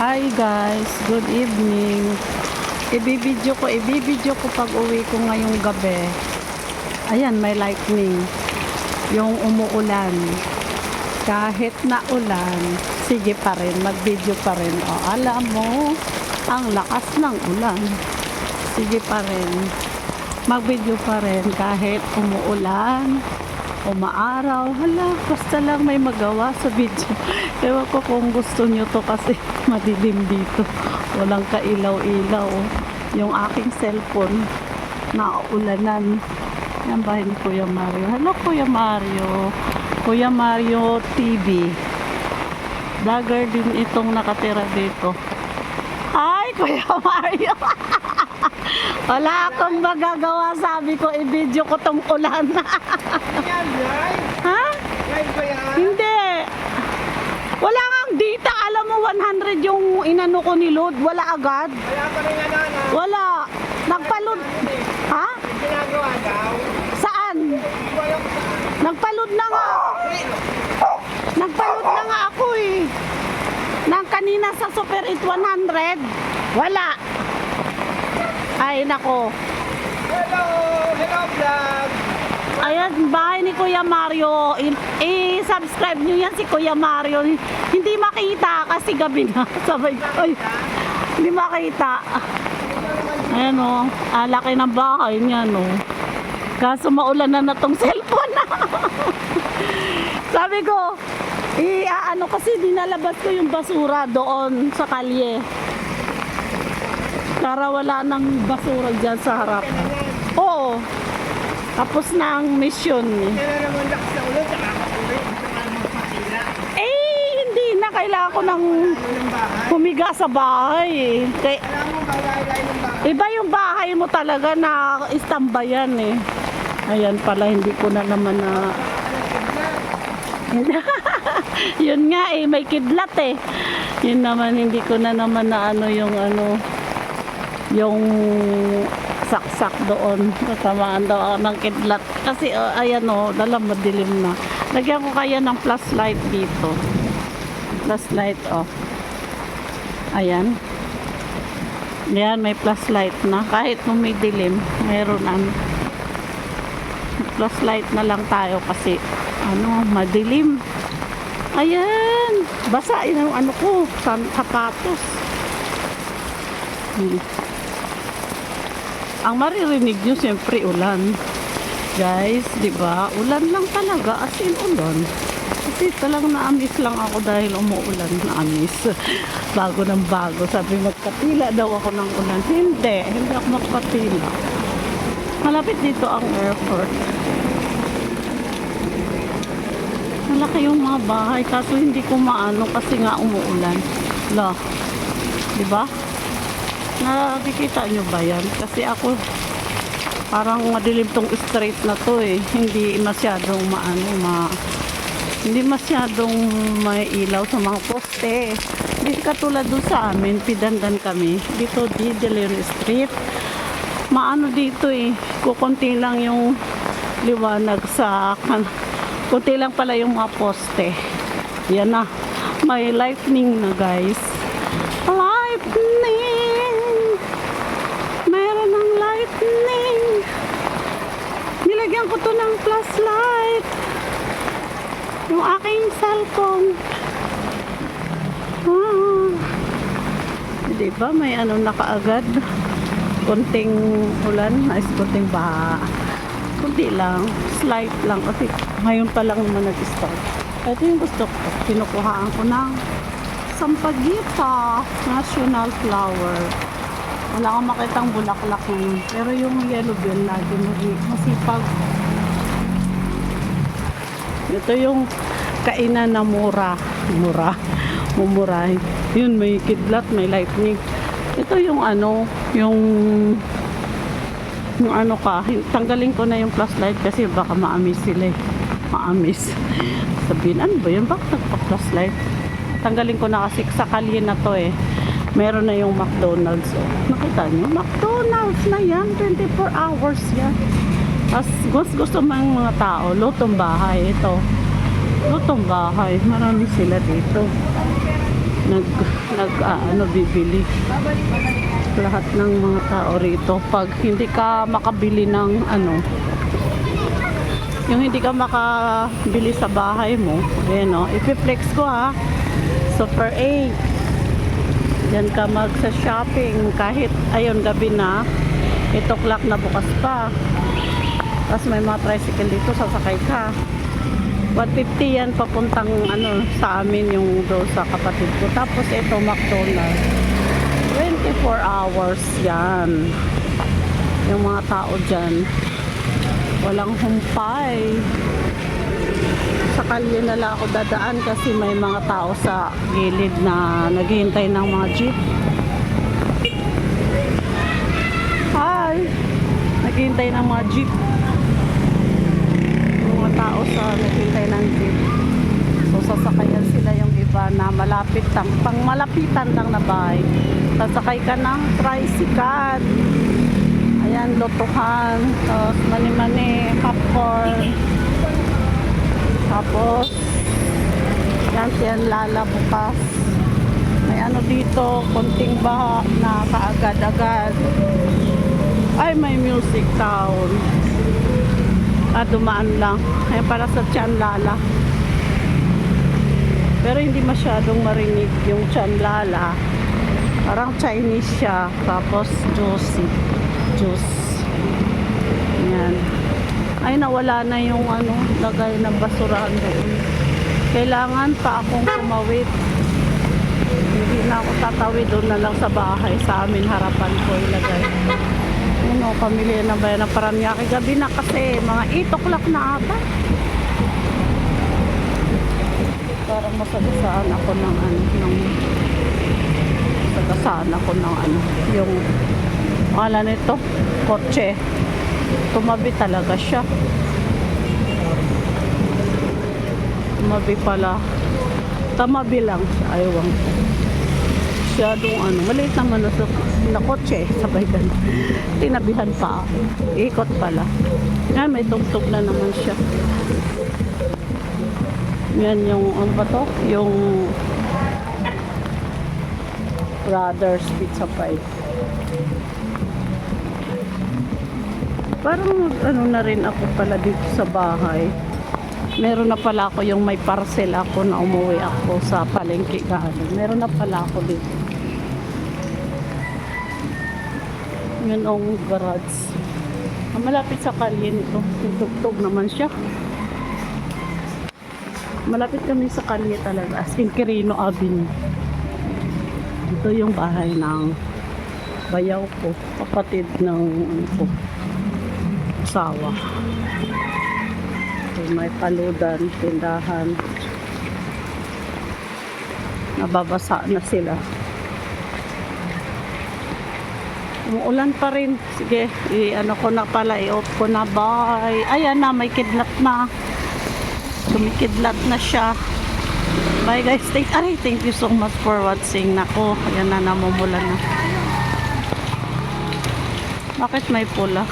Hi guys, good evening. Ibibidyo ko pag uwi ko ngayong gabi. Ayan, may lightning. Yung umuulan. Kahit na ulan, sige pa rin, mag-video pa rin. O, alam mo, ang lakas ng ulan. Sige pa rin. Mag-video pa rin kahit umuulan, umaaraw. Hala, basta lang may magawa sa video. Ewan ko kung gusto nyo to kasi madilim dito. Walang kailaw-ilaw. Yung aking cellphone, naulanan. Yan bahay ni Kuya Mario. Hello, Kuya Mario. Kuya Mario TV. Dagger din itong nakatira dito. Hi, Kuya Mario. Wala akong magagawa. Sabi ko, i-video ko tong ulan. Ha? Live ba yan? Hindi. Wala ngang data. Alam mo, 100 yung inano ko ni Lord. Wala agad. Wala pa rin ano. Wala. Nagpaload. Ha? May ginagawa daw. Saan? Walang saan. Nagpaload na nga. Nagpaload na nga ako eh. Nang kanina sa Super 8 100. Wala. Ay, nako. Hello! Hello vlog! Ayan, bahay ni Kuya Mario. I-subscribe nyo yan si Kuya Mario. Hindi makita kasi gabi na. Sabay, ay, hindi makita. Ayan o, laki ng bahay niya no. Kaso maulan na tong cellphone. Sabi ko, ano kasi dinalabas ko yung basura doon sa kalye. Para wala nang basura dyan sa harap. Oo. Tapos na ang mission. Kaya naman lakas na ulo, saka kapuli, saka magpakila. Hindi na. Kailangan ko nang humiga sa bahay. Kaya, Alam mo ba, laylay ng bahay? iba yung bahay mo talaga na istambayan eh. Ayan pala, hindi ko na naman na... Yun nga eh, may kidlat eh. Yun naman, hindi ko na naman na yung saksak doon. Kasamaan daw ako ng kidlat. Kasi ayan o, dalam madilim na. Lagyan ko kaya ng flashlight dito. Flashlight o. Ayan. Ayan, may flashlight na. Kahit umidilim, meron flashlight na lang tayo kasi madilim. Ayan. Basa yung ko, sapatos. Ang maririnig nyo siyempre ulan. Guys, di ba? Ulan lang talaga, as in ulan. Kasi talagang naamis lang ako dahil umuulan. Naamis. Bago ng bago. Sabi magkapila daw ako ng ulan. Hindi ako magpapila. Malapit dito ang airport. Malaki yung mga bahay kaso hindi ko maano kasi nga umuulan. La. Di ba? Nakikita nyo ba yan? Kasi ako parang madilim tong street na to eh. Hindi masyadong hindi masyadong may ilaw sa mga poste. Hindi katulad doon sa amin, Pidandan kami. Dito di Leon Street. Dito eh. Kukunti lang yung liwanag sa kunti lang pala yung mga poste. Yan na. May lightning na guys. Lightning! Meron ng lightning. Nilagyan ko to ng flashlight. Yung aking cellphone. Diba may nakaagad. Kunting ulan. Kunting baha. Kunti lang. Slight lang. Kasi ngayon pa lang naman nag-start. Ito yung gusto ko. Kinukuhaan ko ng Sampaguita National Flower. Wala akong makitang bulaklak ngayon. Pero yung yellow bell lagi masipag. Ito yung kainan na mumurahin. Yun, may kidlat, may lightning. Ito yung tanggalin ko na yung flashlight kasi baka maamis sila eh. Maamis. Sabihin, ano ba yun? Bakit nagpa-flashlight? Tanggalin ko na kasi sa kalye na to eh. Meron na yung McDonald's. Oh. Nakita niyo? McDonald's na yan. 24 hours yan. As gusto mga tao. Lutong bahay. Ito. Lutong bahay. Marami sila dito. bibili. Lahat ng mga tao rito. Pag hindi ka makabili ng yung hindi ka makabili sa bahay mo, ayan o, ipiflex ko ha. Super 8. Yan ka magsa-shopping kahit ayun gabi na, 8 o'clock na bukas pa. Tapos may mga tricycle dito, sasakay ka. 150 yan papuntang sa amin yung doon sa kapatid ko. Tapos ito McDonald's. 24 hours yan. Yung mga tao dyan. Walang humpay. Sa kalye na lang ako dadaan kasi may mga tao sa gilid na naghihintay ng mga jeep. Hi! Naghihintay ng mga jeep. Mga tao sa naghihintay ng jeep. So sasakayan sila yung iba na malapit lang, pang malapitan lang na bahay. Sasakay ka ng tricycle. Ayan, lotuhan. Tapos mani-mani, popcorn. Tapos yan lala bukas. May dito, konting baha na kaagad-agad. Ay, may music town. Dumaan lang. Ay, para sa Tianlala. Pero hindi masyadong marinig yung Tianlala. Parang Chinese siya. Tapos juicy. Juice. Yan. Ay, nawala na yung lagay ng basurahan doon. Kailangan pa akong tumawid. Hindi na ako tatawid doon na lang sa bahay. Sa amin, harapan ko ilagay. Pamilya na bayan ng Paranaque. Gabi na kasi, mga 8 o'clock na ata. Parang masagasaan ako ng masagasaan ako ng yung wala nito, kotse. Tumabi talaga siya. Tumabi pala. Tamabi lang siya. Ayaw ko. Masyadong maliit naman na kotse. Sabay ganun. Tinabihan pa. Ikot pala. Yan, may tugtog na naman siya. Yan yung, ba to? Yung Brothers Pizza Pie. Parang na rin ako pala dito sa bahay. Meron na pala ako yung may parcel ako na umuwi ako sa palengke galing. Meron na pala ako dito. Yun ang garage. Malapit sa kalye nito. Tugtog naman siya. Malapit kami sa kalye talaga. As in Quirino Avenue. Ito yung bahay ng bayaw ko. Kapatid ng asawa. So, may paludan, tindahan. Nababasa na sila. Umuulan pa rin. Sige, ko na pala, i-off ko na. Bye. Ayan na, may kidlat na. Kumikidlat na siya. Bye guys. Thank you so much for watching. Nako, ayan na, namumulan na. Bakit may pula?